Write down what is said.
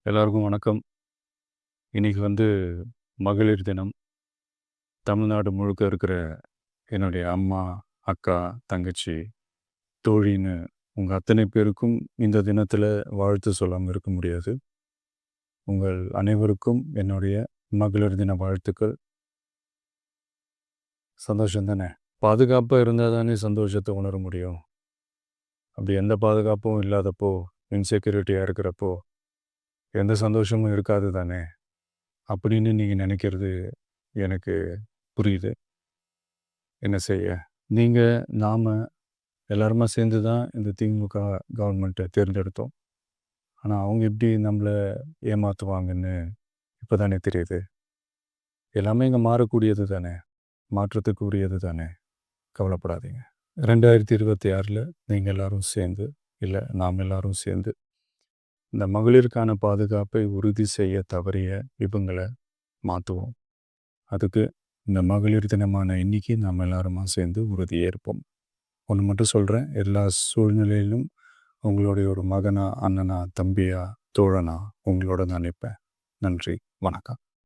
எல்லாருக்கும் வணக்கம். இன்னைக்கு மகளிர் தினம். தமிழ்நாடு முழுக்க இருக்கிற என்னுடைய அம்மா, அக்கா, தங்கச்சி, தோழின்னு உங்க அத்தனை பேருக்கும் இந்த தினத்தில வாழ்த்து சொல்லாம இருக்க முடியாது. உங்கள் அனைவருக்கும் என்னுடைய மகளிர் தின வாழ்த்துக்கள். சந்தோஷம் தானே! பாதுகாப்பா இருந்தா தானே சந்தோஷத்த உணர முடியும். அப்படி எந்த பாதுகாப்பும் இல்லாதப்போ, இன்செக்யூரிட்டியா இருக்கிறப்போ, எந்த சந்தோஷமும் இருக்காது தானே! அப்படின்னு நீங்க நினைக்கிறது எனக்கு புரியுது. என்ன செய்ய? நீங்க, நாம எல்லாருமா சேர்ந்து தான் இந்த திமுக கவர்மெண்ட்டை தேர்ந்தெடுத்தோம். ஆனா, அவங்க எப்படி நம்மள ஏமாத்துவாங்கன்னு இப்ப தானே தெரியுது. எல்லாமே இங்க மாறக்கூடியது தானே! மாற்றத்துக்கு உரியது தானே! கவலைப்படாதீங்க. 2026ல நீங்க எல்லாரும் சேர்ந்து, இல்ல நாம் எல்லாரும் சேர்ந்து, இந்த மகளிருக்கான பாதுகாப்பை உறுதி செய்ய தவறிய இவங்கள மாத்துவோம். அதுக்கு இந்த மகளிர் தினமான இன்னைக்கு நாம் எல்லாருமா சேர்ந்து உறுதியேற்போம். ஒன்று மட்டும் சொல்கிறேன், எல்லா சூழ்நிலையிலும் உங்களுடைய ஒரு மகனா, அண்ணனா, தம்பியா, தோழனா உங்களோட நான் நிற்பேன். நன்றி, வணக்கம்.